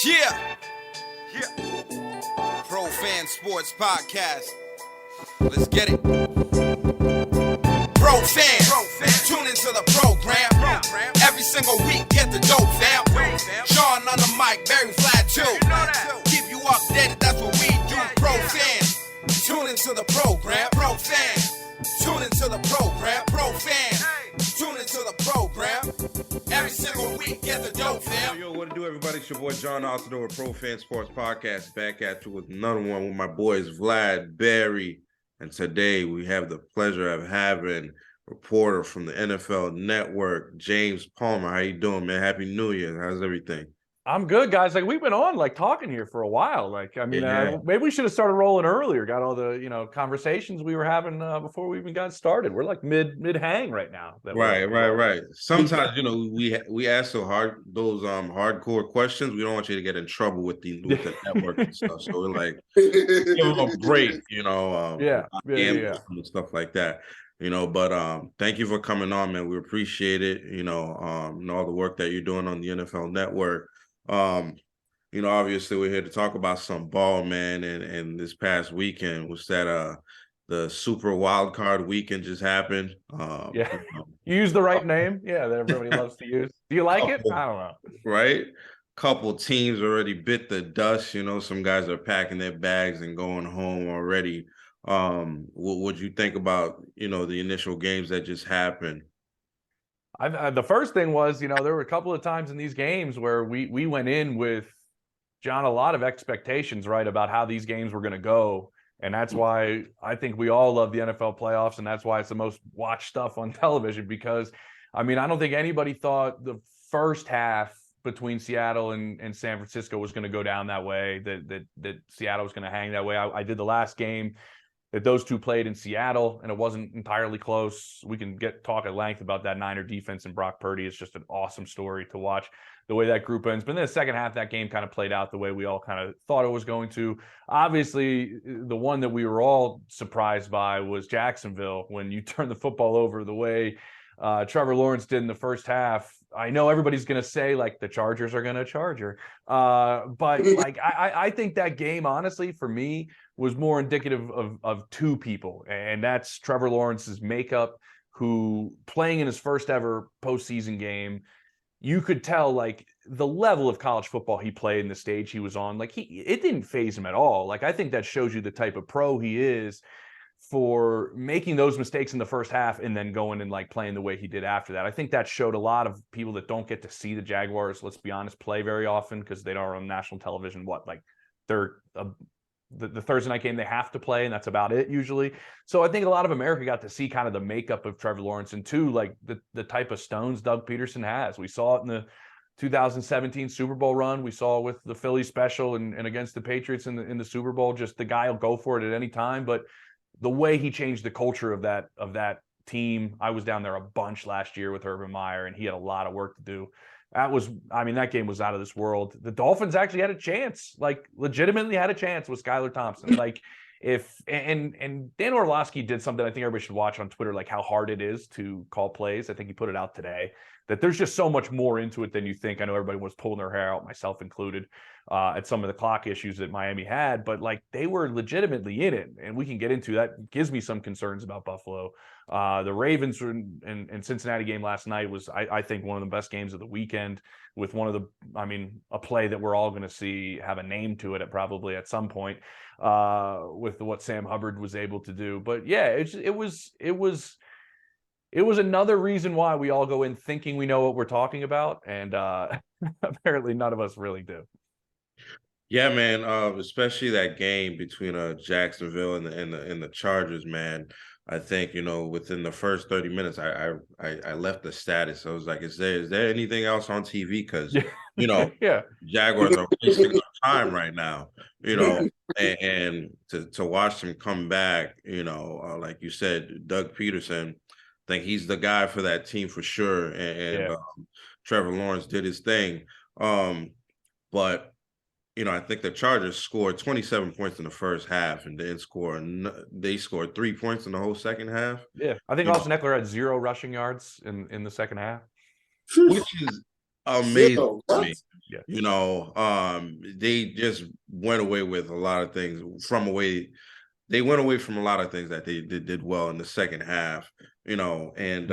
Yeah. Pro Fan Sports Podcast. Let's get it. Pro fans, tune into the program. Every single week, get the dope, fam. Sean on the mic, very flat too. Keep you updated, that's what we do. Pro fans, tune into the program. Pro fans, tune into the program. Pro fans, tune into the program. Every single week, get the dope, fam. Yo, what to do, everybody? It's your boy John Altidor with Pro Fan Sports Podcast. Back at you with another one with my boys Vlad, Barry, and today we have the pleasure of having reporter from the NFL Network, James Palmer. How you doing, man? Happy New Year. How's everything? I'm good, guys. Like, we've been on talking here for a while. Maybe we should have started rolling earlier. Got all the conversations we were having before we even got started. We're like mid hang right now. Right. Sometimes we ask those hardcore questions. We don't want you to get in trouble with the network and stuff. So we're like, give them a break, and stuff like that. But thank you for coming on, man. We appreciate it. And all the work that you're doing on the NFL Network. Obviously we're here to talk about some ball, man, and this past weekend was that the super wild card weekend just happened. You used the right name, that everybody loves to use. Do you like it? I don't know. Right? Couple teams already bit the dust. Some guys are packing their bags and going home already. What would you think about the initial games that just happened? The first thing was, there were a couple of times in these games where we went in with, John, a lot of expectations, right, about how these games were going to go. And that's why I think we all love the NFL playoffs, and that's why it's the most watched stuff on television, because, I don't think anybody thought the first half between Seattle and San Francisco was going to go down that way, that Seattle was going to hang that way. I did the last game that those two played in Seattle, and it wasn't entirely close. We can talk at length about that Niner defense and Brock Purdy. It's just an awesome story to watch the way that group ends. But then the second half, that game kind of played out the way we all kind of thought it was going to. Obviously, the one that we were all surprised by was Jacksonville. When you turn the football over the way Trevor Lawrence did in the first half, I know everybody's going to say, the Chargers are going to Charger. But, I think that game, honestly, for me, was more indicative of two people. And that's Trevor Lawrence's makeup, who, playing in his first ever postseason game, you could tell, the level of college football he played and the stage he was on. It didn't faze him at all. I think that shows you the type of pro he is, for making those mistakes in the first half and then going and playing the way he did after that. I think that showed a lot of people that don't get to see the Jaguars, let's be honest, play very often, because they don't on national television. They're the Thursday night game they have to play, and that's about it usually. So I think a lot of America got to see kind of the makeup of Trevor Lawrence, and two, the type of stones Doug Peterson has. We saw it in the 2017 Super Bowl run. We saw it with the Philly special and against the Patriots in the Super Bowl. Just the guy will go for it at any time. But the way he changed the culture of that team, I was down there a bunch last year with Urban Meyer, and he had a lot of work to do. That game was out of this world. The Dolphins actually had a chance, legitimately had a chance with Skylar Thompson. And Dan Orlovsky did something I think everybody should watch on Twitter, how hard it is to call plays. I think he put it out today, that there's just so much more into it than you think. I know everybody was pulling their hair out, myself included, at some of the clock issues that Miami had, but they were legitimately in it, and we can get into that. Gives me some concerns about Buffalo. The Ravens and Cincinnati game last night was, I think, one of the best games of the weekend, with a play that we're all going to see have a name to it probably at some point, with what Sam Hubbard was able to do. But yeah, it was another reason why we all go in thinking we know what we're talking about, and apparently none of us really do. Yeah, man. Especially that game between Jacksonville and the Chargers, man. I think within the first 30 minutes, I left the status. I was like, is there anything else on TV? Because Jaguars are wasting our time right now. And to watch them come back. Like you said, Doug Peterson, I think he's the guy for that team for sure. And Trevor Lawrence did his thing. But I think the Chargers scored 27 points in the first half, and then they scored 3 points in the whole second half. Yeah, I think Austin Eckler had 0 rushing yards in the second half, which is amazing to me. Yeah. They just went away with a lot of things they went away from a lot of things that they did well in the second half, and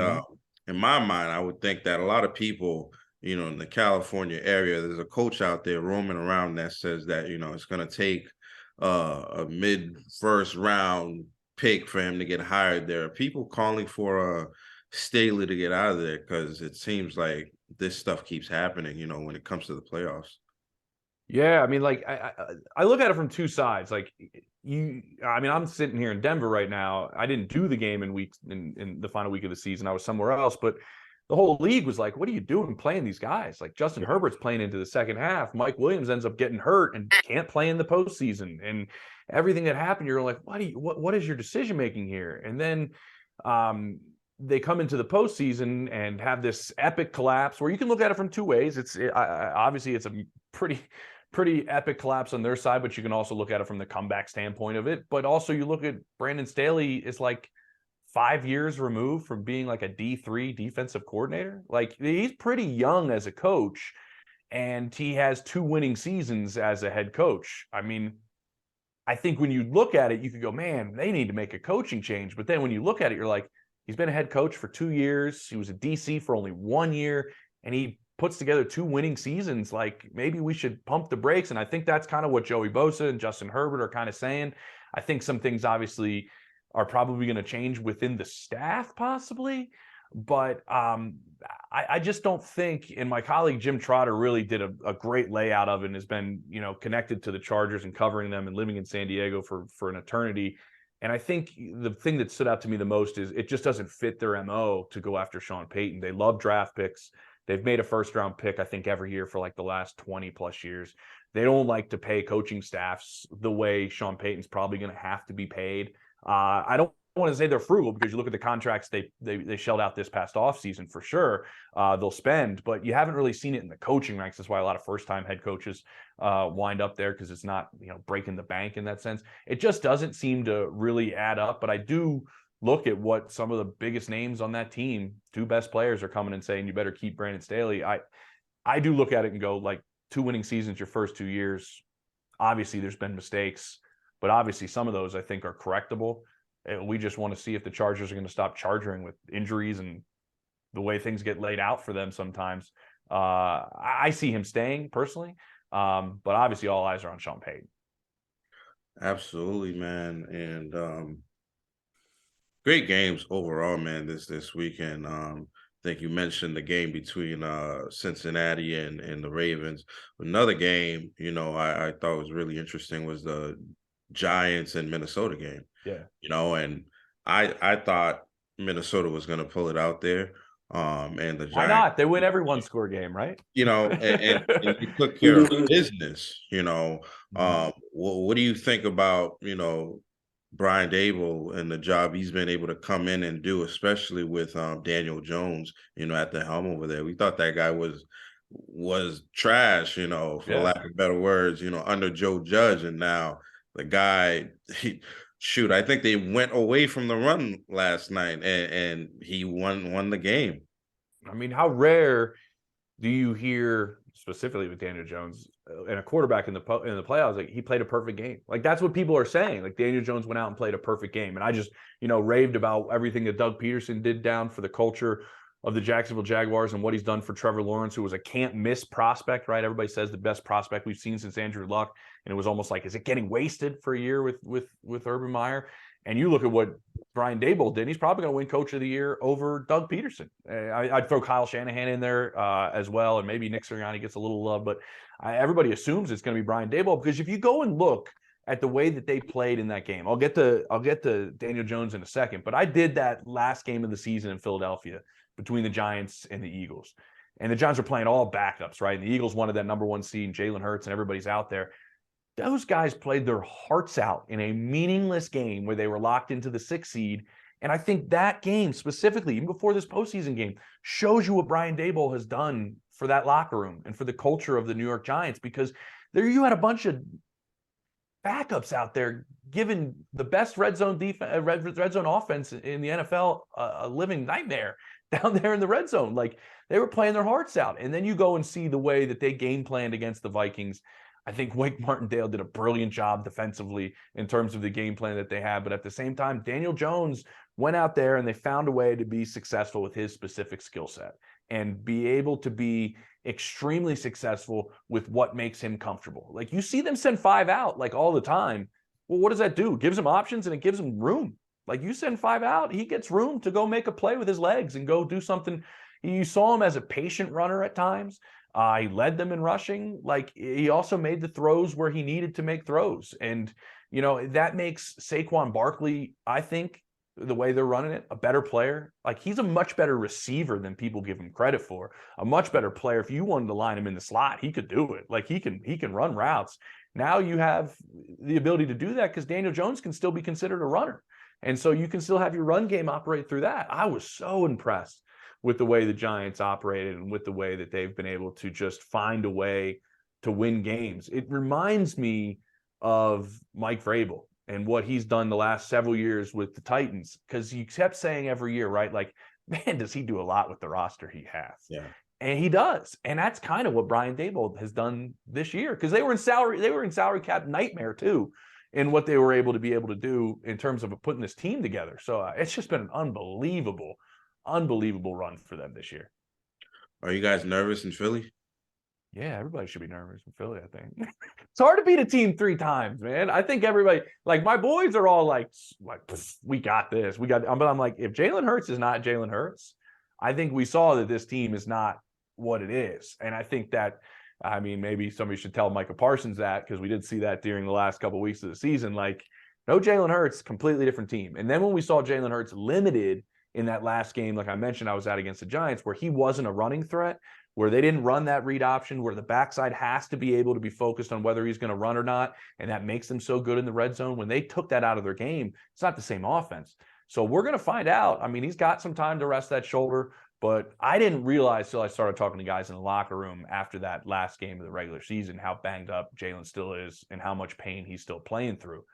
in my mind, I would think that a lot of people, in the California area, there's a coach out there roaming around that says that, it's going to take a mid-first round pick for him to get hired. There are people calling for Staley to get out of there because it seems like this stuff keeps happening, when it comes to the playoffs. Yeah, I mean, like I look at it from two sides. Like I'm sitting here in Denver right now. I didn't do the game in the final week of the season. I was somewhere else, but the whole league was like, "What are you doing playing these guys?" Like Justin Herbert's playing into the second half. Mike Williams ends up getting hurt and can't play in the postseason. And everything that happened, you're like, "What is your decision making here?" And then they come into the postseason and have this epic collapse where you can look at it from two ways. Obviously it's a pretty epic collapse on their side, but you can also look at it from the comeback standpoint of it. But also you look at Brandon Staley is like 5 years removed from being like a D3 defensive coordinator. Like he's pretty young as a coach, and he has 2 winning seasons as a head coach. I mean, I think when you look at it, you could go, man, they need to make a coaching change. But then when you look at it, you're like, he's been a head coach for 2 years. He was a DC for only 1 year, and he puts together 2 winning seasons. Like maybe we should pump the brakes. And I think that's kind of what Joey Bosa and Justin Herbert are kind of saying. I think some things obviously are probably going to change within the staff possibly, but I just don't think, and my colleague Jim Trotter really did a great layout of it and has been, connected to the Chargers and covering them and living in San Diego for an eternity. And I think the thing that stood out to me the most is it just doesn't fit their MO to go after Sean Payton. They love draft picks. They've made a first-round pick, I think, every year for like the last 20-plus years. They don't like to pay coaching staffs the way Sean Payton's probably going to have to be paid. I don't want to say they're frugal because you look at the contracts they shelled out this past offseason for sure. They'll spend, but you haven't really seen it in the coaching ranks. That's why a lot of first-time head coaches wind up there because it's not breaking the bank in that sense. It just doesn't seem to really add up. But I do look at what some of the biggest names on that team, 2 best players, are coming and saying you better keep Brandon Staley. I do look at it and go, like, 2 winning seasons your first 2 years. Obviously, there's been mistakes, but obviously some of those I think are correctable. And we just want to see if the Chargers are going to stop charging with injuries and the way things get laid out for them sometimes. I see him staying personally, but obviously all eyes are on Sean Payton. Absolutely, man. And great games overall, man, this weekend. I think you mentioned the game between Cincinnati and the Ravens. Another game, I thought was really interesting was the Giants and Minnesota game. Yeah. And I thought Minnesota was going to pull it out there. And the Giants, why not? They win every one-score game, right? And you took care of business. What do you think about Brian Dable and the job he's been able to come in and do, especially with Daniel Jones, at the helm over there? We thought that guy was trash, for lack of better words, under Joe Judge, and now the guy, I think they went away from the run last night, and he won the game. I mean, how rare do you hear, specifically with Daniel Jones, and a quarterback in the playoffs, like he played a perfect game? Like that's what people are saying. Like Daniel Jones went out and played a perfect game, and I just raved about everything that Doug Peterson did down for the culture of the Jacksonville Jaguars and what he's done for Trevor Lawrence, who was a can't-miss prospect, right? Everybody says the best prospect we've seen since Andrew Luck, and it was almost like, is it getting wasted for a year with Urban Meyer? And you look at what Brian Dable did, he's probably going to win Coach of the Year over Doug Peterson. I'd throw Kyle Shanahan in there as well, and maybe Nick Sirianni gets a little love, but everybody assumes it's going to be Brian Dable because if you go and look at the way that they played in that game, I'll get to Daniel Jones in a second, but I did that last game of the season in Philadelphia between the Giants and the Eagles. And the Giants were playing all backups, right? And the Eagles wanted that number 1 seed, Jalen Hurts, and everybody's out there. Those guys played their hearts out in a meaningless game where they were locked into the 6th seed. And I think that game specifically, even before this postseason game, shows you what Brian Dable has done for that locker room and for the culture of the New York Giants, because there you had a bunch of backups out there giving the best red zone offense in the NFL a living nightmare. down there in the red zone. Like, they were playing their hearts out. And then you go and see the way that they game planned against the Vikings. I think Wake Martindale did a brilliant job defensively in terms of the game plan that they had. But at the same time, Daniel Jones went out there and they found a way to be successful with his specific skill set and be able to be extremely successful with what makes him comfortable. Like, you see them send 5 out like all the time. Well, what does that do? It gives him options and it gives him room. Like, you send 5 out, he gets room to go make a play with his legs and go do something. You saw him as a patient runner at times. He led them in rushing. Like, he also made the throws where he needed to make throws. And, that makes Saquon Barkley, I think, the way they're running it, a better player. Like, he's a much better receiver than people give him credit for. A much better player. If you wanted to line him in the slot, he could do it. Like, he can run routes. Now you have the ability to do that because Daniel Jones can still be considered a runner. And so you can still have your run game operate through that. I was so impressed with the way the Giants operated and with the way that they've been able to just find a way to win games. It reminds me of Mike Vrabel and what he's done the last several years with the Titans, because you kept saying every year, right? Like, man, does he do a lot with the roster he has? Yeah. And he does. And that's kind of what Brian Daboll has done this year, because they were in salary cap nightmare too, in what they were able to do in terms of putting this team together. So it's just been an unbelievable run for them this year. Are you guys nervous in Philly? Yeah, everybody should be nervous in Philly, I think. It's hard to beat a team 3 times, man. I think everybody, like, my boys are all like we got this. But I'm like, if Jalen Hurts is not Jalen Hurts, I think we saw that this team is not what it is. And I think that, I mean, maybe somebody should tell Micah Parsons that, because we did see that during the last couple of weeks of the season. Like, no Jalen Hurts, completely different team. And then when we saw Jalen Hurts limited in that last game, like I mentioned, I was at against the Giants, where he wasn't a running threat, where they didn't run that read option, where the backside has to be able to be focused on whether he's going to run or not, and that makes them so good in the red zone. When they took that out of their game, it's not the same offense. So we're going to find out. I mean, he's got some time to rest that shoulder, but I didn't realize till I started talking to guys in the locker room after that last game of the regular season how banged up Jalen still is and how much pain he's still playing through.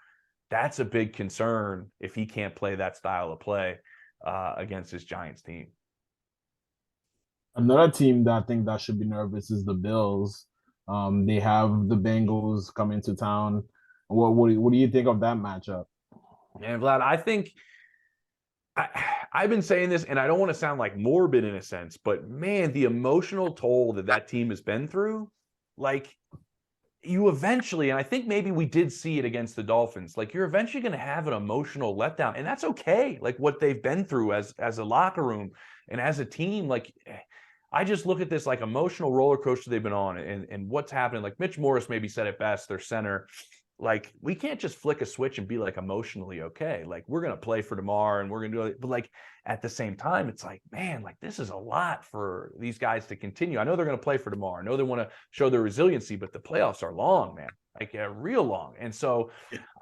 That's a big concern if he can't play that style of play against this Giants team. Another team that I think that should be nervous is the Bills. They have the Bengals coming to town. What do you think of that matchup? Man, Vlad, I think I've been saying this, and I don't want to sound like morbid in a sense, but man, the emotional toll that team has been through, like, you eventually, and I think maybe we did see it against the Dolphins, like, you're eventually going to have an emotional letdown, and that's okay. Like, what they've been through as a locker room and as a team, like, I just look at this like emotional roller coaster they've been on and what's happening. Like, Mitch Morris maybe said it best, their center. Like, we can't just flick a switch and be like emotionally okay. Like, we're going to play for tomorrow and we're going to do it. But like, at the same time, it's like, man, like, this is a lot for these guys to continue. I know they're going to play for tomorrow. I know they want to show their resiliency, but the playoffs are long, man, like real long. And so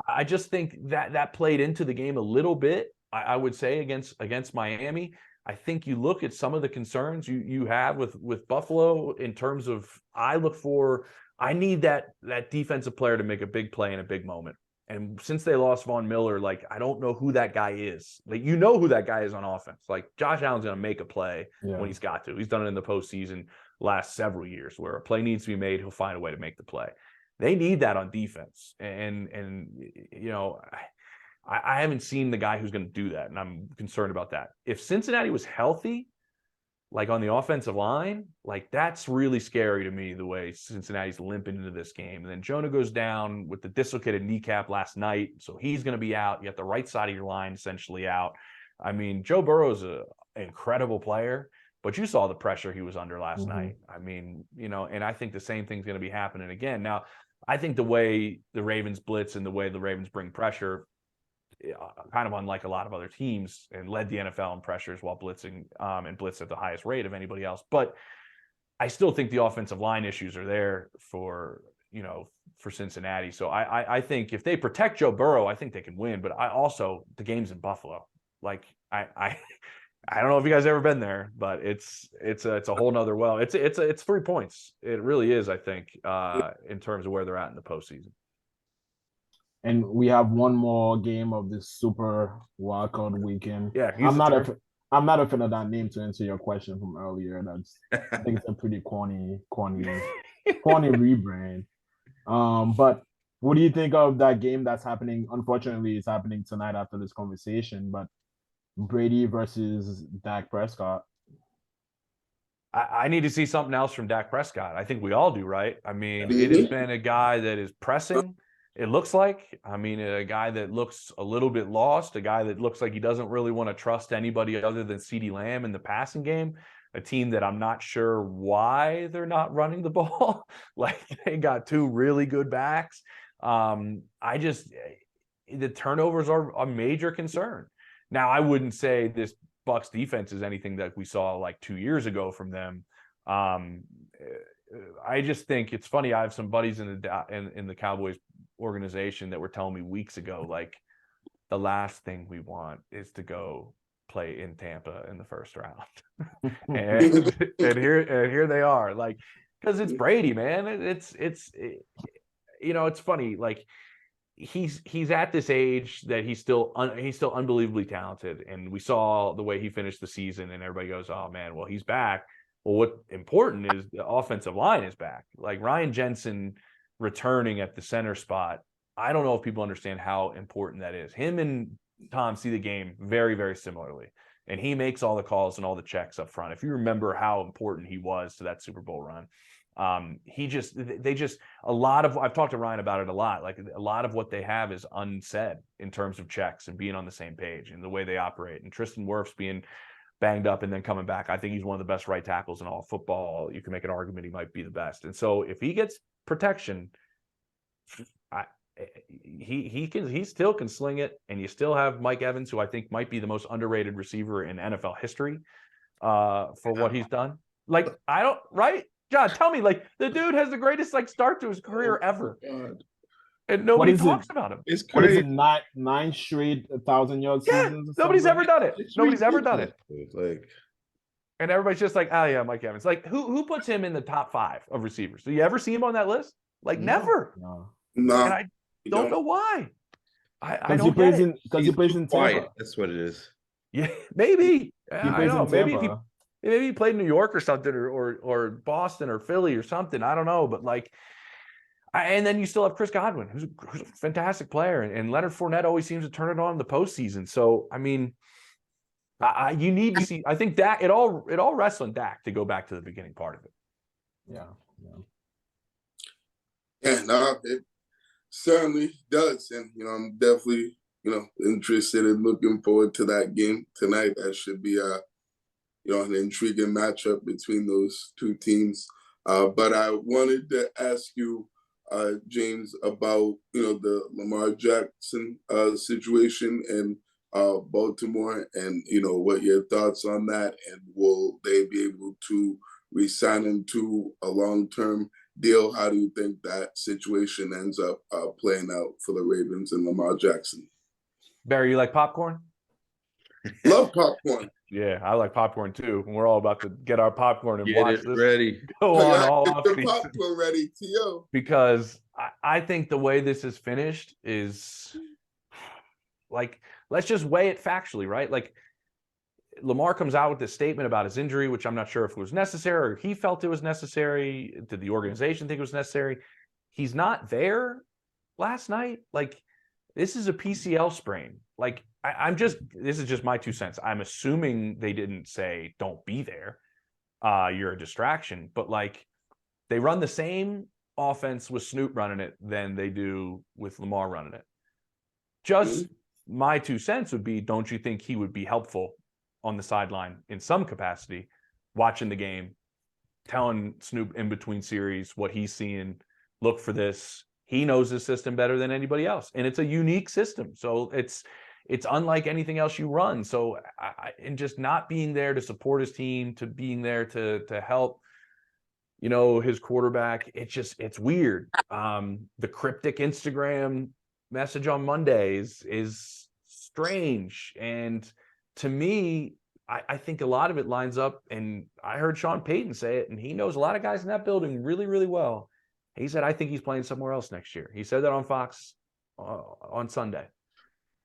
I just think that played into the game a little bit, I would say, against Miami. I think you look at some of the concerns you have with Buffalo in terms of, I need that defensive player to make a big play in a big moment. And since they lost Von Miller, like, I don't know who that guy is. Like, you know who that guy is on offense. Like, Josh Allen's going to make a play when he's got to. He's done it in the postseason last several years, where a play needs to be made, he'll find a way to make the play. They need that on defense. And you know, I haven't seen the guy who's going to do that, and I'm concerned about that. If Cincinnati was healthy, like on the offensive line, like, that's really scary to me, the way Cincinnati's limping into this game. And then Jonah goes down with the dislocated kneecap last night, so he's going to be out. You got the right side of your line essentially out. I mean, Joe Burrow's an incredible player, but you saw the pressure he was under last night. I mean, you know, and I think the same thing's going to be happening again. Now, I think the way the Ravens blitz and the way the Ravens bring pressure, kind of unlike a lot of other teams, and led the NFL in pressures while blitzing and blitz at the highest rate of anybody else. But I still think the offensive line issues are there for Cincinnati. So I think if they protect Joe Burrow, I think they can win. But the game's in Buffalo. Like, I don't know if you guys ever been there, but it's a whole nother well. It's 3 points. It really is, I think, in terms of where they're at in the postseason. And we have one more game of this super wildcard weekend. Yeah, I'm I'm not a fan of that name to answer your question from earlier. I think it's a pretty corny rebrand. But what do you think of that game that's happening? Unfortunately, it's happening tonight after this conversation, but Brady versus Dak Prescott. I need to see something else from Dak Prescott. I think we all do, right? I mean, it has been a guy that is pressing, it looks like. I mean, a guy that looks a little bit lost, a guy that looks like he doesn't really want to trust anybody other than CeeDee Lamb in the passing game, a team that I'm not sure why they're not running the ball. Like, they got two really good backs. The turnovers are a major concern. Now, I wouldn't say this Bucs defense is anything that we saw like 2 years ago from them. I just think it's funny. I have some buddies in the Cowboys organization that were telling me weeks ago, like, the last thing we want is to go play in Tampa in the first round. and here they are, like, because it's Brady, man. It's funny, like, he's at this age that he's still unbelievably talented, and we saw the way he finished the season, and everybody goes, oh man, well, he's back. Well, what's important is the offensive line is back. Like, Ryan Jensen returning at the center spot, I don't know if people understand how important that is. Him and Tom see the game very, very similarly, and he makes all the calls and all the checks up front. If you remember how important he was to that Super Bowl run, I've talked to Ryan about it a lot. Like, a lot of what they have is unsaid in terms of checks and being on the same page and the way they operate. And Tristan Wirfs being banged up and then coming back, I think he's one of the best right tackles in all of football. You can make an argument he might be the best. And so if he gets protection, he still can sling it. And you still have Mike Evans, who I think might be the most underrated receiver in NFL history for what he's done. Like, right? John, tell me, like, the dude has the greatest, like, start to his career ever. And nobody talks about him. It's crazy. What is it, nine straight 1,000-yard seasons? Nobody's ever done it. Nobody's ever done it. Like, and everybody's just like, oh yeah, Mike Evans. Like, who puts him in the top 5 of receivers? Do you ever see him on that list? Like, never. No. And I don't know why. I don't get it. Because he plays in Tampa. That's what it is. Yeah, maybe. I know. Maybe he played in New York or something, or Boston or Philly or something. I don't know, but like, and then you still have Chris Godwin, who's a fantastic player, and Leonard Fournette always seems to turn it on in the postseason. So I mean, you need to see. I think Dak, it all rests on Dak to go back to the beginning part of it. Yeah, no, it certainly does, and I'm definitely interested in looking forward to that game tonight. That should be an intriguing matchup between those two teams. But I wanted to ask you, James, about the Lamar Jackson situation in Baltimore, and what your thoughts on that, and will they be able to re-sign him to a long-term deal? How do you think that situation ends up playing out for the Ravens and Lamar Jackson? Barry, you like popcorn? Love popcorn. Yeah, I like popcorn too. We're all about to get our popcorn and watch this ready. Go on all off the popcorn ready, T.O. Because I think the way this is finished is, like, let's just weigh it factually, right? Like, Lamar comes out with this statement about his injury, which I'm not sure if it was necessary or he felt it was necessary. Did the organization think it was necessary? He's not there last night. Like, this is a PCL sprain. Like, this is just my 2 cents. I'm assuming they didn't say, don't be there. You're a distraction. But, like, they run the same offense with Snoop running it than they do with Lamar running it. Just my 2 cents would be, don't you think he would be helpful on the sideline in some capacity, watching the game, telling Snoop in between series what he's seeing, look for this. He knows the system better than anybody else. And it's a unique system. So it's unlike anything else you run. So and just not being there to support his team, to being there to help, his quarterback, it's weird. The cryptic Instagram message on Mondays is strange. And to me, I think a lot of it lines up, and I heard Sean Payton say it, and he knows a lot of guys in that building really, really well. He said, I think he's playing somewhere else next year. He said that on Fox on Sunday.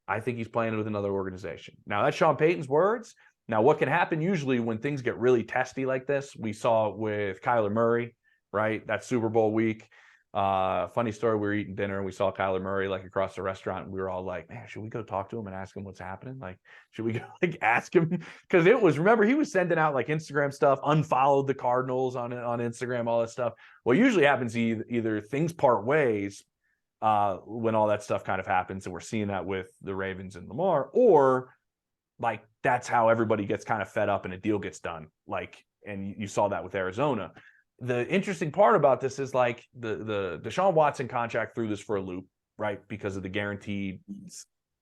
I think he's playing with another organization. Now, that's Sean Payton's words, Now, what can happen usually when things get really testy like this, we saw with Kyler Murray, right? That Super Bowl week. Funny story, we were eating dinner and we saw Kyler Murray like across the restaurant, and we were all like, man, should we go talk to him and ask him what's happening? Like, should we go like ask him? Because it was, remember, he was sending out like Instagram stuff, unfollowed the Cardinals on Instagram, all that stuff. What usually happens, either things part ways when all that stuff kind of happens, and we're seeing that with the Ravens and Lamar, or like that's how everybody gets kind of fed up and a deal gets done. Like, and you saw that with Arizona. The interesting part about this is like the Deshaun Watson contract threw this for a loop, right? Because of the guarantee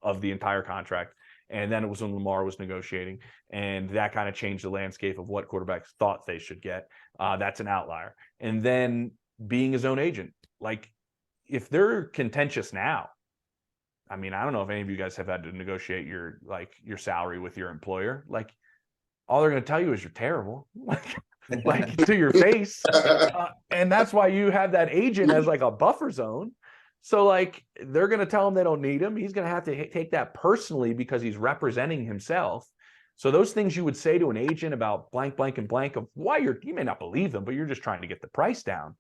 of the entire contract. And then it was when Lamar was negotiating, and that kind of changed the landscape of what quarterbacks thought they should get. That's an outlier. And then being his own agent, like if they're contentious now, I mean, I don't know if any of you guys have had to negotiate your salary with your employer. Like, all they're going to tell you is you're terrible, like to your face. And that's why you have that agent as like a buffer zone. So like, they're going to tell him they don't need him. He's going to have to take that personally because he's representing himself. So those things you would say to an agent about blank, blank, and blank of why you may not believe them, but you're just trying to get the price down.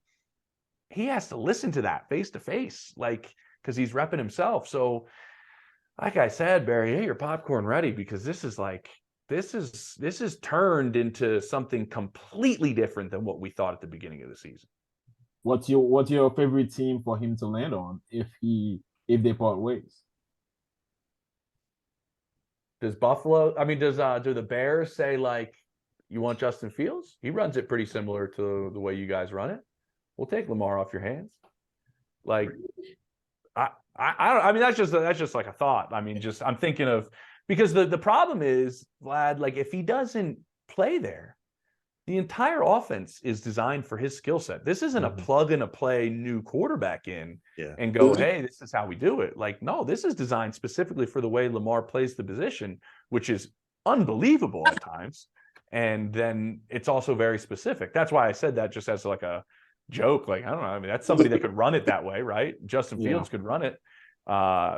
He has to listen to that face to face, like, because he's repping himself. So like I said, Barry, hey, your popcorn ready, because this is turned into something completely different than what we thought at the beginning of the season. What's your favorite team for him to land on if they part ways? Does do the Bears say like, you want Justin Fields? He runs it pretty similar to the way you guys run it. We'll take Lamar off your hands. Like, I mean, that's just like a thought. I mean, just I'm thinking of, because the problem is, Vlad, like if he doesn't play there, the entire offense is designed for his skill set. This isn't a plug and a play new quarterback in and go, hey, this is how we do it. Like, no, this is designed specifically for the way Lamar plays the position, which is unbelievable at times. And then it's also very specific. That's why I said that just as like a joke. Like, I don't know. I mean, that's somebody that could run it that way, right? Justin Fields could run it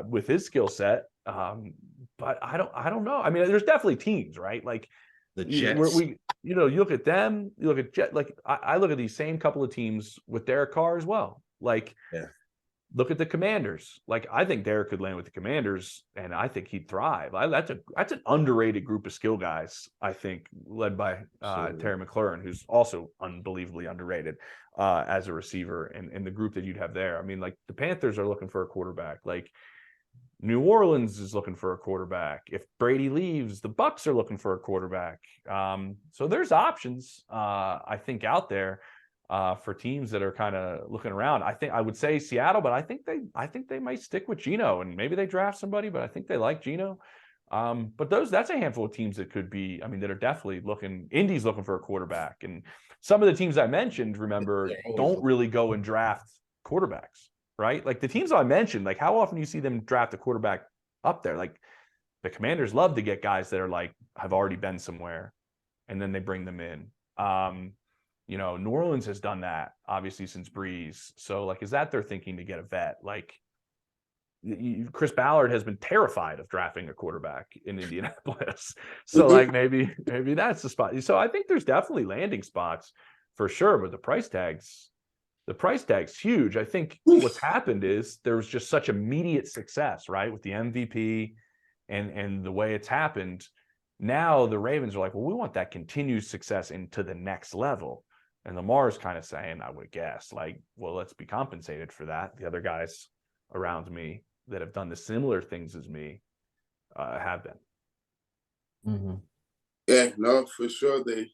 with his skill set. But I don't know. I mean, there's definitely teams, right? Like the Jets. You look at them, you look at Jet, like I look at these same couple of teams with Derek Carr as well. Like, look at the Commanders. Like, I think Derek could land with the Commanders, and I think he'd thrive. That's an underrated group of skill guys, I think, led by Terry McLaurin, who's also unbelievably underrated as a receiver, and the group that you'd have there. I mean, like the Panthers are looking for a quarterback. Like, New Orleans is looking for a quarterback. If Brady leaves, the Bucks are looking for a quarterback. So there's options, I think, out there for teams that are kind of looking around. I think I would say Seattle, but I think they might stick with Geno, and maybe they draft somebody, but I think they like Geno. But that's a handful of teams that could be, I mean, that are definitely looking. Indy's looking for a quarterback, and some of the teams I mentioned, remember, don't really go and draft quarterbacks. Right? Like the teams I mentioned, like how often do you see them draft a quarterback up there? Like the Commanders love to get guys that are like, have already been somewhere, and then they bring them in. New Orleans has done that obviously since Breeze. So like, is that their thinking to get a vet? Like Chris Ballard has been terrified of drafting a quarterback in Indianapolis. So like maybe that's the spot. So I think there's definitely landing spots for sure, but the price tag's huge. I think what's happened is there was just such immediate success, right, with the MVP and the way it's happened. Now the Ravens are like, well, we want that continued success into the next level. And Lamar's kind of saying, I would guess, like, well, let's be compensated for that. The other guys around me that have done the similar things as me have been. Yeah, no, for sure. They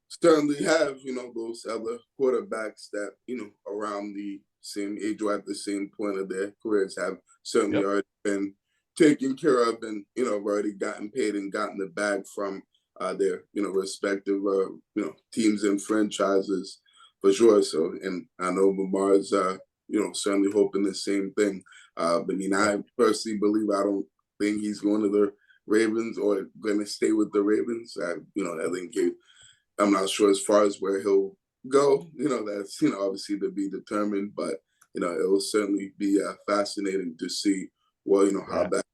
certainly have, those other quarterbacks that, around the same age or at the same point of their careers have certainly already been taken care of and, already gotten paid and gotten the bag from their, respective, teams and franchises for sure. So, and I know Lamar's, certainly hoping the same thing. I mean, I personally believe, I don't think he's going to the Ravens or going to stay with the Ravens. I think I'm not sure as far as where he'll go. That's, obviously to be determined, but, it will certainly be fascinating to see, how that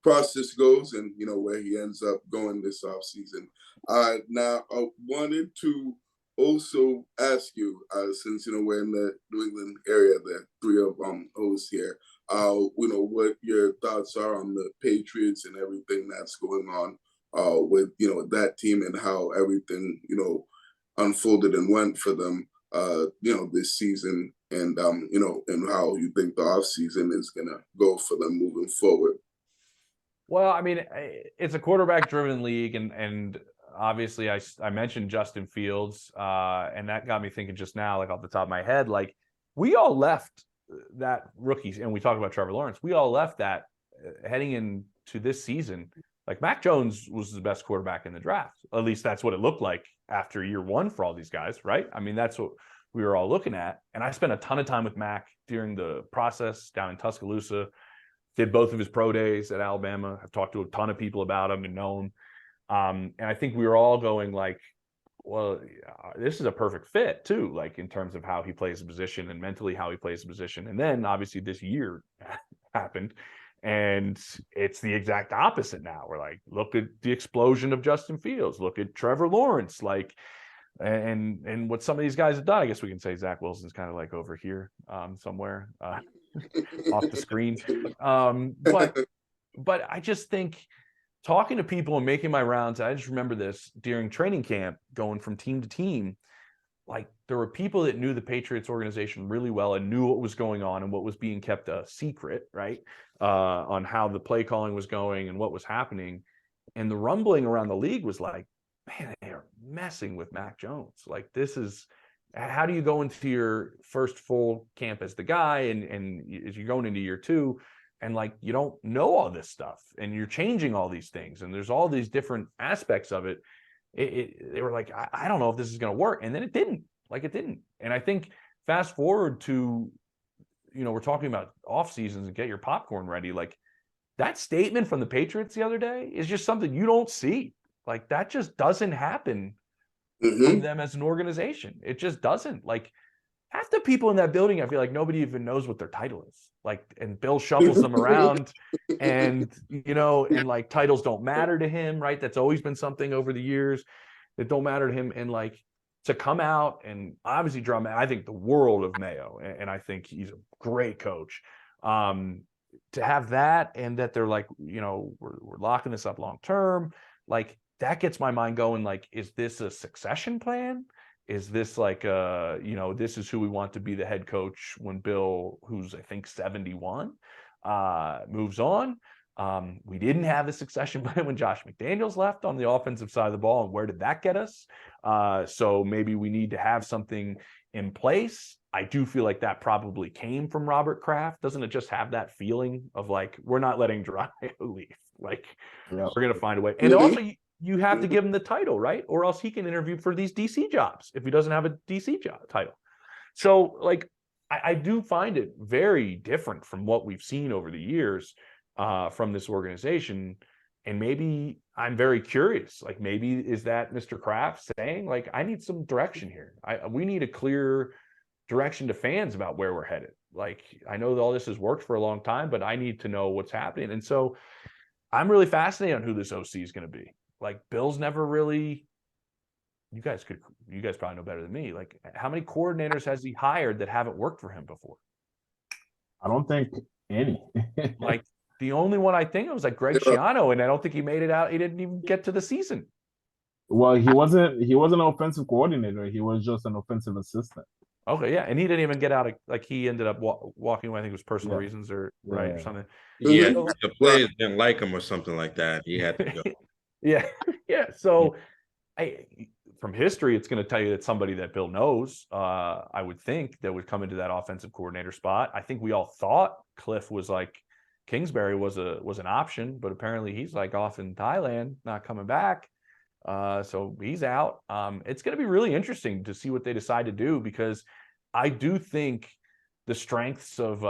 process goes and, where he ends up going this offseason. Now, I wanted to also ask you, since, we're in the New England area, the three of hosts here, what your thoughts are on the Patriots and everything that's going on with, that team and how everything, unfolded and went for them, this season and, and how you think the offseason is going to go for them moving forward. Well, I mean, it's a quarterback-driven league, and obviously, I mentioned Justin Fields, and that got me thinking just now, like off the top of my head, like we all left that rookies, and we talk about Trevor Lawrence. We all left that heading into this season. Like Mac Jones was the best quarterback in the draft. At least that's what it looked like after year one for all these guys, right? I mean, that's what we were all looking at. And I spent a ton of time with Mac during the process down in Tuscaloosa. Did both of his pro days at Alabama. I've talked to a ton of people about him and know him. And I think we were all going like, well, this is a perfect fit too, like in terms of how he plays the position and mentally how he plays the position. And then obviously this year happened and it's the exact opposite now. We're like, look at the explosion of Justin Fields, look at Trevor Lawrence, like, and what some of these guys have done. I guess we can say Zach Wilson's kind of like over here somewhere off the screen. But I just think talking to people and making my rounds, I just remember this during training camp, going from team to team, like there were people that knew the Patriots organization really well and knew what was going on and what was being kept a secret, right? On how the play calling was going and what was happening. And the rumbling around the league was like, man, they are messing with Mac Jones. Like this is, how do you go into your first full camp as the guy and as you're going into year two and like you don't know all this stuff and you're changing all these things and there's all these different aspects of it. They were like, I don't know if this is going to work. And then it didn't. And I think fast forward to, we're talking about off seasons and get your popcorn ready. Like that statement from the Patriots the other day is just something you don't see. Like that just doesn't happen from them as an organization. It just doesn't. Like half the people in that building, I feel like nobody even knows what their title is. Like, and Bill shuffles them around and, and like titles don't matter to him, right? That's always been something over the years that don't matter to him. And like to come out and obviously I think the world of Mayo, and I think he's a great coach. To have that and that they're like, we're locking this up long term, like that gets my mind going. Like, is this a succession plan? Is this like this is who we want to be the head coach when Bill, who's I think 71, moves on? We didn't have the succession plan when Josh McDaniels left on the offensive side of the ball, and where did that get us? So maybe we need to have something in place. I do feel like that probably came from Robert Kraft. Doesn't it just have that feeling of like, we're not letting Geronimo leave? Like, we're going to find a way. And also, you have to give him the title, right? Or else he can interview for these DC jobs if he doesn't have a DC job title. So, like, I do find it very different from what we've seen over the years from this organization. And maybe I'm very curious. Like, maybe is that Mr. Kraft saying, like, I need some direction here. We need a clear direction to fans about where we're headed. Like, I know that all this has worked for a long time, but I need to know what's happening. And so I'm really fascinated on who this OC is going to be. Like, Bill's never really, you guys probably know better than me. Like, how many coordinators has he hired that haven't worked for him before? I don't think any. Like, the only one I think of was like Greg Schiano, and I don't think he made it out. He didn't even get to the season. Well, he wasn't an offensive coordinator. He was just an offensive assistant. Okay, yeah, and he didn't even get out. Like, he ended up walking away. I think it was personal reasons or something. Yeah, the players didn't like him or something like that. He had to go. Yeah. So, from history, it's going to tell you that somebody that Bill knows, I would think, that would come into that offensive coordinator spot. I think we all thought Cliff was like, Kingsbury was an option, but apparently he's like off in Thailand, not coming back. So he's out. It's going to be really interesting to see what they decide to do, because I do think the strengths of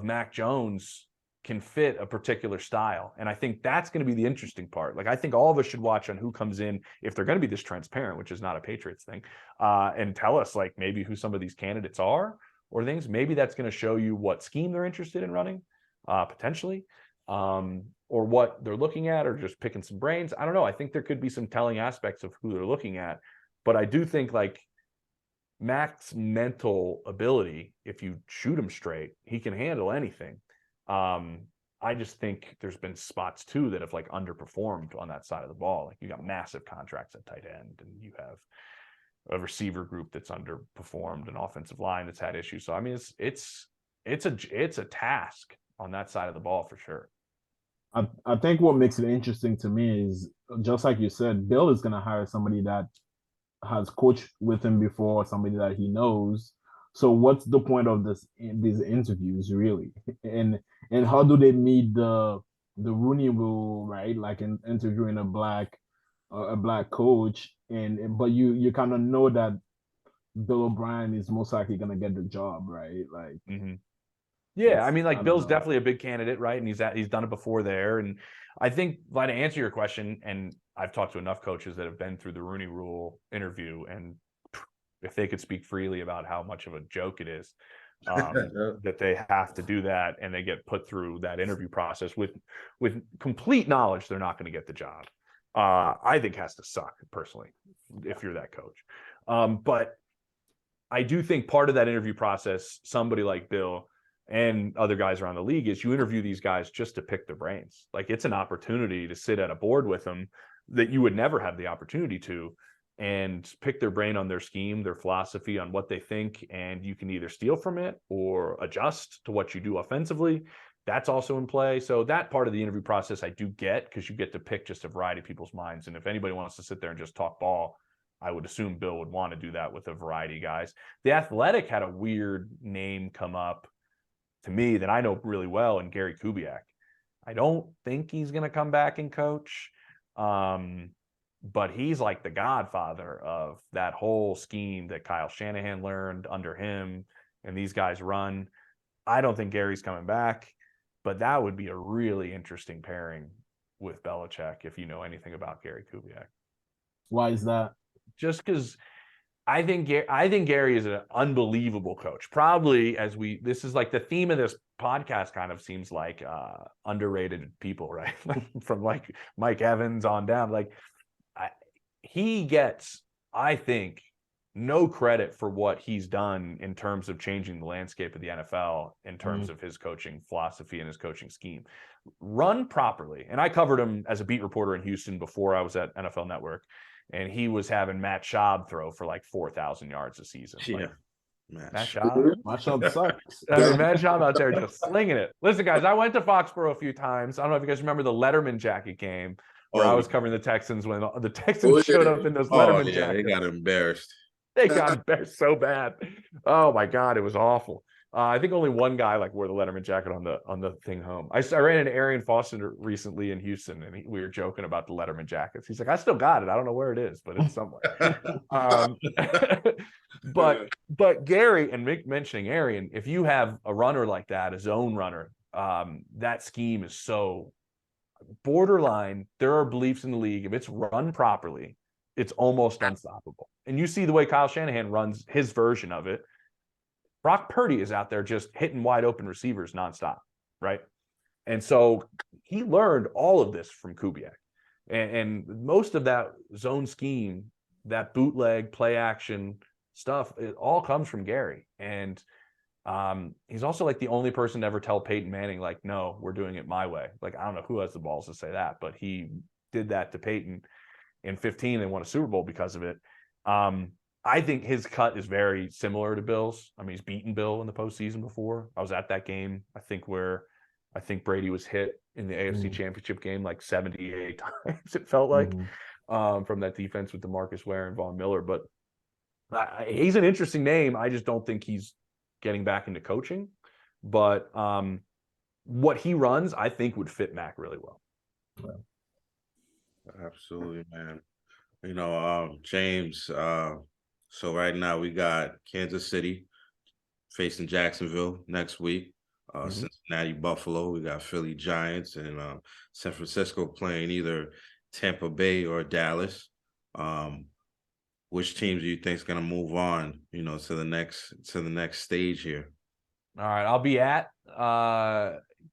Mac Jones can fit a particular style. And I think that's going to be the interesting part. Like, I think all of us should watch on who comes in, if they're going to be this transparent, which is not a Patriots thing, and tell us like maybe who some of these candidates are or things. Maybe that's going to show you what scheme they're interested in running, potentially. or what they're looking at, or just picking some brains. I don't know. I think there could be some telling aspects of who they're looking at, but I do think like Mac's mental ability, if you shoot him straight, he can handle anything. I just think there's been spots too that have like underperformed on that side of the ball. Like you got massive contracts at tight end, and you have a receiver group that's underperformed, an offensive line that's had issues. So I mean, it's a task on that side of the ball for sure. I think what makes it interesting to me is, just like you said, Bill is going to hire somebody that has coached with him before, somebody that he knows. So what's the point of these interviews really? And how do they meet the Rooney Rule, right? Like in interviewing a black coach, but you kind of know that Bill O'Brien is most likely gonna get the job, right? Like, yeah, I mean, I like don't Bill's know. definitely a big candidate, right? And he's done it before there. And I think, to answer your question, and I've talked to enough coaches that have been through the Rooney Rule interview, and if they could speak freely about how much of a joke it is, that they have to do that, and they get put through that interview process with complete knowledge they're not going to get the job. I think has to suck personally if you're that coach. But I do think part of that interview process, somebody like Bill and other guys around the league, is you interview these guys just to pick their brains. Like it's an opportunity to sit at a board with them that you would never have the opportunity to, and pick their brain on their scheme, their philosophy, on what they think. And you can either steal from it or adjust to what you do offensively. That's also in play. So that part of the interview process I do get, because you get to pick just a variety of people's minds. And if anybody wants to sit there and just talk ball, I would assume Bill would want to do that with a variety of guys. The Athletic had a weird name come up to me that I know really well, and Gary Kubiak. I don't think he's going to come back and coach, but he's like the godfather of that whole scheme that Kyle Shanahan learned under him, and these guys run. I don't think Gary's coming back, but that would be a really interesting pairing with Belichick if you know anything about Gary Kubiak. Why is that? Just because I think Gary is an unbelievable coach. Probably, this is like the theme of this podcast kind of seems like underrated people, right? From like Mike Evans on down. Like he gets, I think, no credit for what he's done in terms of changing the landscape of the NFL in terms of his coaching philosophy and his coaching scheme. Run properly. And I covered him as a beat reporter in Houston before I was at NFL Network. And he was having Matt Schaub throw for like 4,000 yards a season. Yeah. Like, Matt Schaub sucks. I mean, Matt Schaub out there just slinging it. Listen, guys, I went to Foxborough a few times. I don't know if you guys remember the Letterman jacket game where I was covering the Texans when the Texans showed up in those Letterman jackets. They got embarrassed. They got embarrassed so bad. Oh my God, it was awful. I think only one guy like wore the Letterman jacket on the thing home. I ran into Arian Foster recently in Houston, and we were joking about the Letterman jackets. He's like, I still got it. I don't know where it is, but it's somewhere. But Gary, and Mick mentioning Arian, if you have a runner like that, a zone runner, that scheme is so borderline. There are beliefs in the league. If it's run properly, it's almost unstoppable. And you see the way Kyle Shanahan runs his version of it. Brock Purdy is out there just hitting wide open receivers nonstop, right? And so he learned all of this from Kubiak. And most of that zone scheme, that bootleg, play action stuff, it all comes from Gary. And he's also like the only person to ever tell Peyton Manning, like, no, we're doing it my way. Like, I don't know who has the balls to say that, but he did that to Peyton in 15 and won a Super Bowl because of it. I think his cut is very similar to Bill's. I mean, he's beaten Bill in the postseason before. I was at that game, I think Brady was hit in the AFC Championship game like 78 times, it felt like, from that defense with DeMarcus Ware and Von Miller. But he's an interesting name. I just don't think he's getting back into coaching. But what he runs, I think, would fit Mac really well. Absolutely, man. You know, James, so right now we got Kansas City facing Jacksonville next week. Cincinnati, Buffalo. We got Philly Giants, and San Francisco playing either Tampa Bay or Dallas. Which teams do you think is going to move on, you know, to the next stage here? All right, I'll be at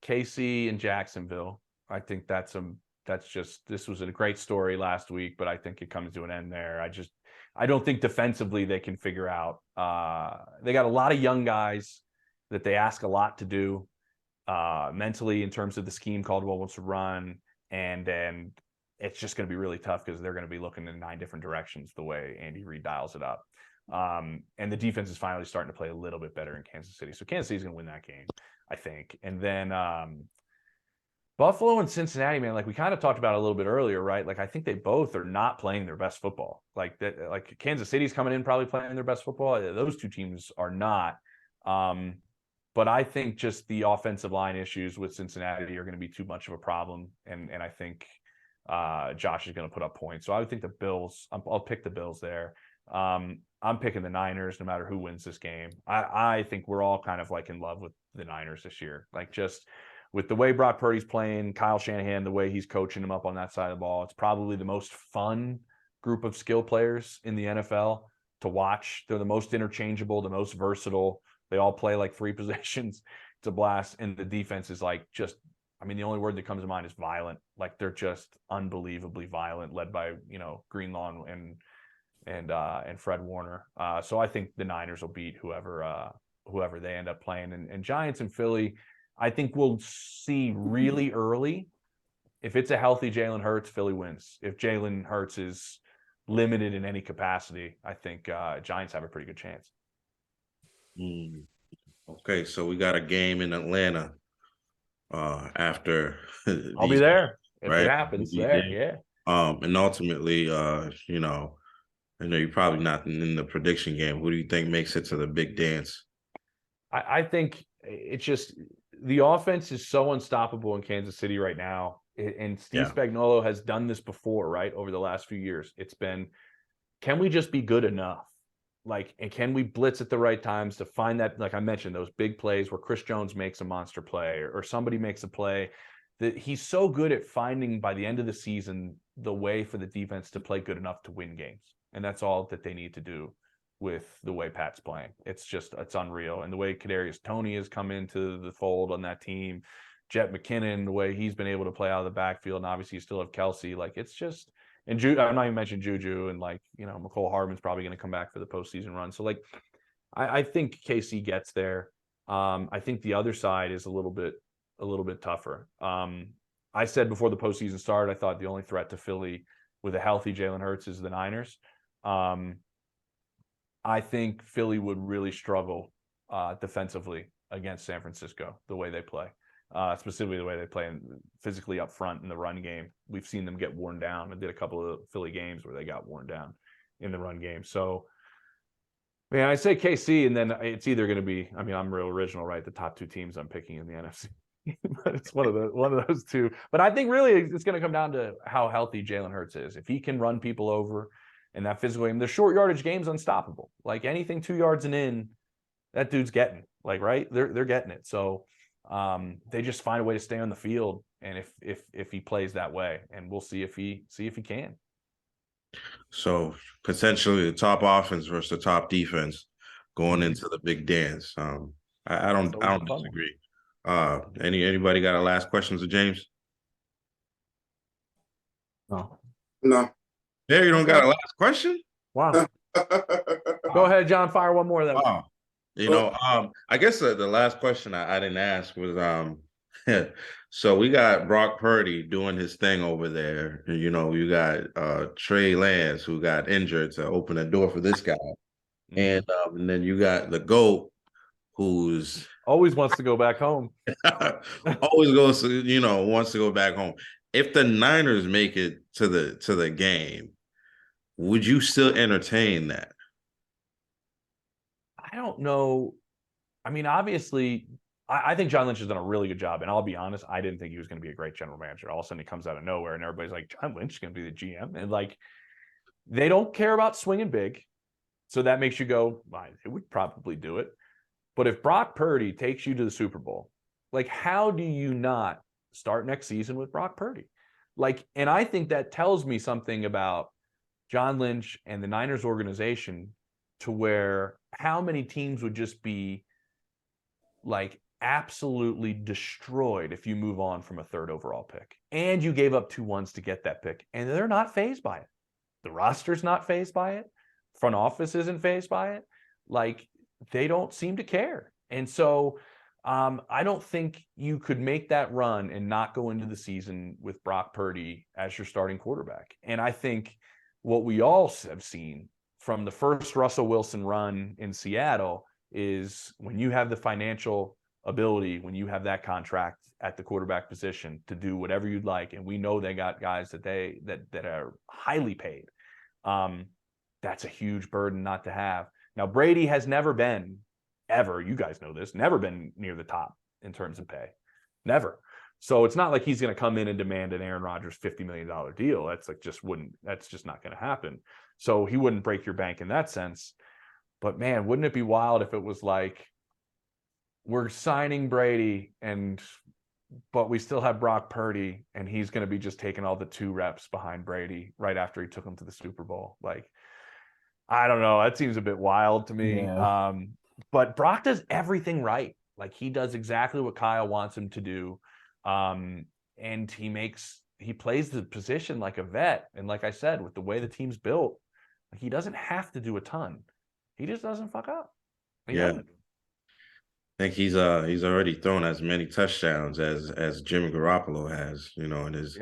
KC and Jacksonville. I think this was a great story last week, but I think it comes to an end there. I don't think defensively they can figure out. They got a lot of young guys that they ask a lot to do mentally in terms of the scheme Caldwell wants to run, and then it's just going to be really tough because they're going to be looking in 9 different directions the way Andy Reid dials it up. And the defense is finally starting to play a little bit better in Kansas City. So Kansas City's going to win that game, I think. And then Buffalo and Cincinnati, man, like we kind of talked about a little bit earlier, right? Like I think they both are not playing their best football. Like Kansas City's coming in probably playing their best football. Those two teams are not. But I think just the offensive line issues with Cincinnati are going to be too much of a problem. And I think Josh is going to put up points. So I would think the Bills, I'll pick the Bills there. I'm picking the Niners no matter who wins this game. I think we're all kind of like in love with the Niners this year. Like just with the way Brock Purdy's playing, Kyle Shanahan, the way he's coaching them up on that side of the ball, it's probably the most fun group of skill players in the NFL to watch. They're the most interchangeable, the most versatile. They all play like 3 positions. It's a blast. And the defense is like just, I mean, the only word that comes to mind is violent. Like they're just unbelievably violent, led by, Greenlaw and Fred Warner. So I think the Niners will beat whoever they end up playing. And Giants and Philly, I think we'll see really early. If it's a healthy Jalen Hurts, Philly wins. If Jalen Hurts is limited in any capacity, I think Giants have a pretty good chance. Okay, so we got a game in Atlanta after I'll be there if right? it happens there. Yeah. And ultimately, I know you're probably not in the prediction game. Who do you think makes it to the big dance? I think it's just the offense is so unstoppable in Kansas City right now. And Steve Spagnuolo has done this before, right? Over the last few years. It's been, can we just be good enough? Like, and can we blitz at the right times to find that, like I mentioned, those big plays where Chris Jones makes a monster play or somebody makes a play that he's so good at finding by the end of the season, the way for the defense to play good enough to win games. And that's all that they need to do with the way Pat's playing. It's unreal. And the way Kadarius Toney has come into the fold on that team, Jet McKinnon, the way he's been able to play out of the backfield, and obviously you still have Kelsey. Like it's just, and I'm not even mentioning Juju, and McCole Hardman's probably going to come back for the postseason run. So I think KC gets there. I think the other side is a little bit tougher. I said before the postseason started, I thought the only threat to Philly with a healthy Jalen Hurts is the Niners. I think Philly would really struggle defensively against San Francisco, the way they play, specifically the way they play physically up front in the run game. We've seen them get worn down. I did a couple of Philly games where they got worn down in the run game. So, man, I say KC, and then it's either going to be, I mean, I'm real original, right? The top 2 teams I'm picking in the NFC. But it's one of those 2. But I think really it's going to come down to how healthy Jalen Hurts is. If he can run people over in that physical game, the short yardage game's unstoppable. Like anything 2 yards and in, that dude's getting, like, right? They're getting it. So they just find a way to stay on the field, and if he plays that way, and we'll see if he can. So potentially the top offense versus the top defense going into the big dance. I don't disagree. Anybody got a last questions to James? No. Yeah, you don't got a last question? Wow. Go ahead, John. Fire one more of them. Wow. I guess the last question I didn't ask was so we got Brock Purdy doing his thing over there. You got Trey Lance, who got injured to open the door for this guy. And then you got the GOAT, who's always wants to go back home. Always goes to, wants to go back home. If the Niners make it to the game, would you still entertain that? I don't know. I mean, obviously, I think John Lynch has done a really good job. And I'll be honest, I didn't think he was going to be a great general manager. All of a sudden, he comes out of nowhere, and everybody's like, John Lynch is going to be the GM. And they don't care about swinging big. So that makes you go, well, they would probably do it. But if Brock Purdy takes you to the Super Bowl, how do you not start next season with Brock Purdy? And I think that tells me something about John Lynch and the Niners organization, to where how many teams would just be absolutely destroyed if you move on from a 3rd overall pick. And you gave up 2 1s to get that pick. And they're not fazed by it. The roster's not fazed by it. Front office isn't fazed by it. Like, they don't seem to care. And so I don't think you could make that run and not go into the season with Brock Purdy as your starting quarterback. And I think what we all have seen from the first Russell Wilson run in Seattle is when you have the financial ability, when you have that contract at the quarterback position to do whatever you'd like, and we know they got guys that are highly paid, that's a huge burden not to have. Now, Brady has never been, ever, you guys know this, never been near the top in terms of pay. Never. So it's not like he's going to come in and demand an Aaron Rodgers $50 million deal. That's just not going to happen. So he wouldn't break your bank in that sense. But man, wouldn't it be wild if it was like, we're signing Brady but we still have Brock Purdy, and he's going to be just taking all the 2 reps behind Brady right after he took him to the Super Bowl. Like, I don't know. That seems a bit wild to me. Yeah. But Brock does everything right. Like, he does exactly what Kyle wants him to do. And he plays the position like a vet. And like I said, with the way the team's built, he doesn't have to do a ton. He just doesn't fuck up. He doesn't. I think he's already thrown as many touchdowns as Jimmy Garoppolo has, in his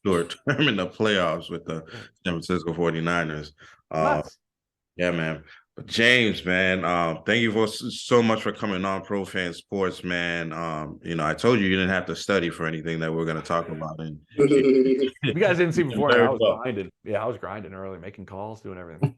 short term in the playoffs with the San Francisco 49ers. Yeah, man. But James, man, thank you so much for coming on Pro Fan Sports, man. I told you didn't have to study for anything that we're going to talk about. And you guys didn't see before. I was grinding. Yeah, I was grinding early, making calls, doing everything.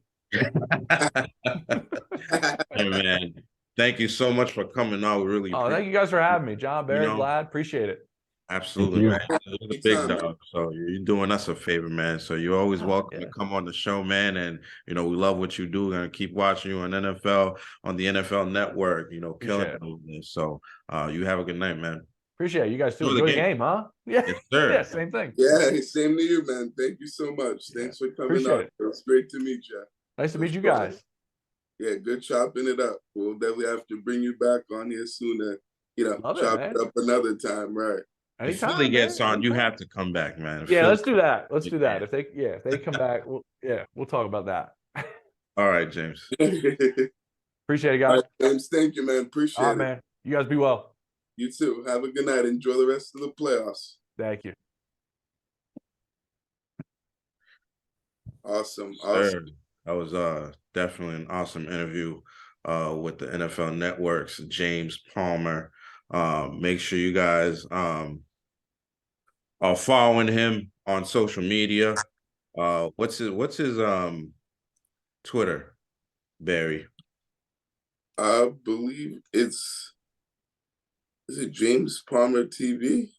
Hey, man, thank you so much for coming on. We really thank you guys for having me. John, Barry, Vlad, appreciate it. Absolutely, man. You're the big dog, so you're doing us a favor, man. So you're always welcome to come on the show, man. And we love what you do. We're gonna keep watching you on the NFL Network. Killing it. So you have a good night, man. Appreciate it. You guys too. Enjoy the game, huh? Yeah, yes, sir. Yeah, same thing. Yeah, same to you, man. Thank you so much. Thanks for coming up. It was great to meet you. Nice to meet you guys. Yeah, good chopping it up. We'll definitely have to bring you back on here soon to, chop it up another time, right? Anytime, if Philly gets on, you have to come back, man. Let's do that. Let's do that. If they come back, we'll talk about that. All right, James. Appreciate it, guys. All right, James, thank you, man. Appreciate it. Man. You guys be well. You too. Have a good night. Enjoy the rest of the playoffs. Thank you. Awesome. That was definitely an awesome interview with the NFL Network's James Palmer. Make sure you guys are following him on social media. What's his Twitter, Barry? I believe is it James Palmer TV?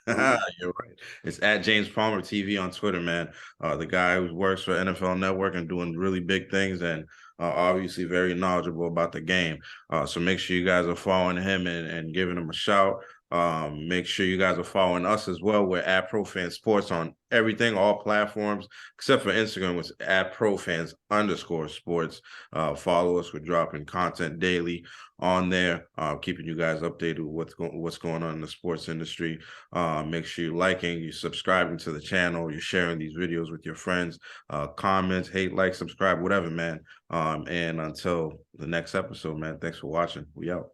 You're right. It's at James Palmer TV on Twitter, man. The guy who works for NFL Network and doing really big things, and obviously very knowledgeable about the game. So make sure you guys are following him and giving him a shout. Make sure you guys are following us as well. We're at ProFan Sports on everything, all platforms, except for Instagram, which is at ProFans_sports. Follow us. We're dropping content daily on there, keeping you guys updated with what's going on in the sports industry. Make sure you're liking, you're subscribing to the channel, you're sharing these videos with your friends. Comments, hate, like, subscribe, whatever, man. And until the next episode, man, thanks for watching. We out.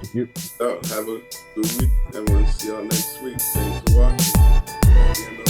Thank you. So have a good week, and we'll see y'all next week. Thanks for watching.